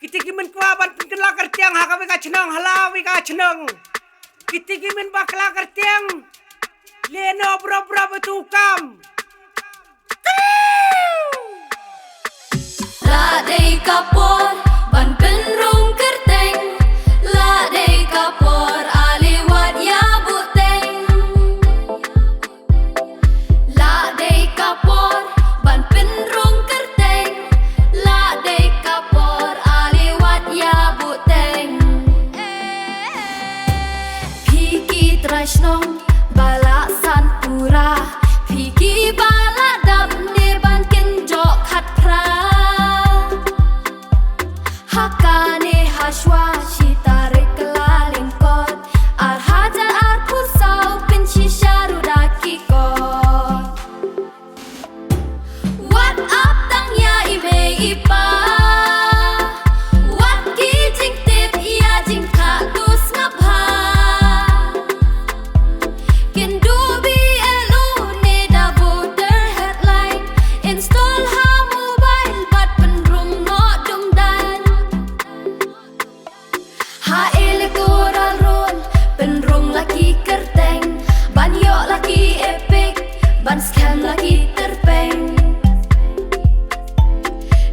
Kitiki min kuaban pengkela kertiang haka wika ceneng hala wika ceneng. Kitiki min bakla kertiang leno bro-bro betukam. La dei kapor ban penrung kerteng. La dei kapor aliwat ya buteng. La dei kapor ban penrung kerteng. La dei kapor aliwat ya buteng. Piki trashnong balak sanpura. Piki balak dam ne ban kenjok khat pra. Hakane hashwa shitarik kelaling kot. Ar hajar ar pusau pinci sharudaki kot. What up tang ya ime ipa. What ki jing tip ya jing ka dus ngapha. Kendu BLU ne da voter headline. Install ha mobile bat penrung no dumdan. Ha electoral roll penrung laki kerteng. Ban yok laki epic. Ban scam laki terpeng.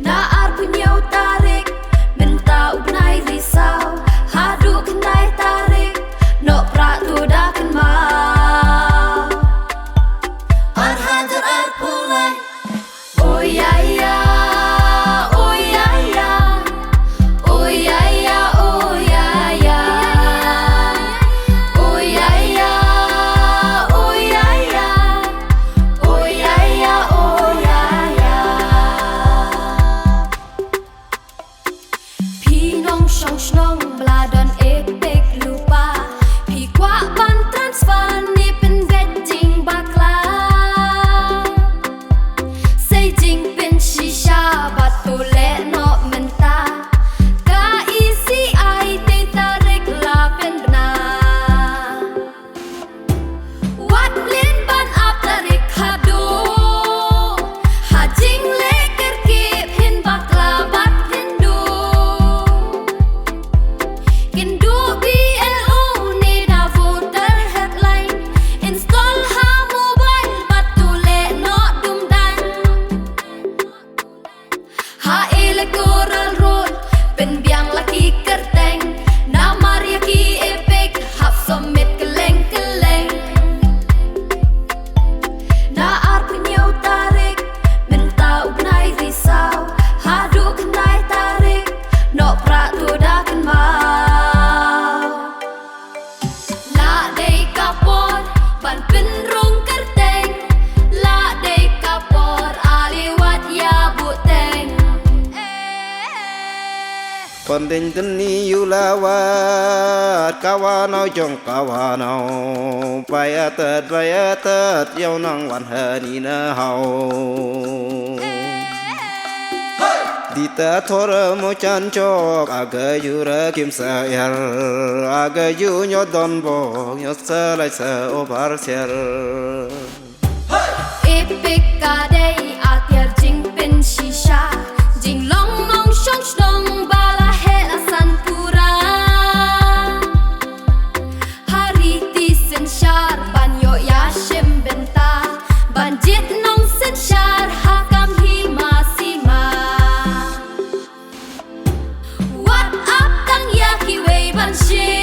Naar punyau tarik minta ubnai risau. Hadu kendai tarik nok prak tu dah kan mau. Ar hajar ar pulai. Oh ya ya, oh ya ya, oh ya ya, oh ya ya, oh ya ya, oh ya ya, oh ya ya, oh ya ya. Pinong shong shnong bladon epek lupa. Pi kwa ban transfer ni pen betting bakla. Say jing pen shisha batule no menta. Ka isi ai te tarik la pen bna. Wat blin ban ap tarik hadu. Hajing leker kip hin bakla bat hindu. Kendu BLU ni da voter headline. Install ha mobile batule no dumdan. Ha electoral roll penbiang laki kerteng. Namar yaki epic hap somit keleng-keleng. Naar punyau tarik minta ubnai risau. Hadu kendai tarik nok prak tu dah kan mau. La dei kapor ban penrung kerteng. La dei kapor aliwat ya buteng. Panding teni yulawat kawanau jong kawanau payatet yau nang wan hani na hau. Dita thora mo chan chok aga yura kim sa yar aga yu nyodon bo nyotsa lai sa obar ser. Epic kadai atyar jing pen shisha. Jing long long shong shnong bala hela sanpura. Hari ti sen shar ban yo ya shim benta. Ban jit nong sen shar hakam hima sima. What up tang ya ki wei ban shi.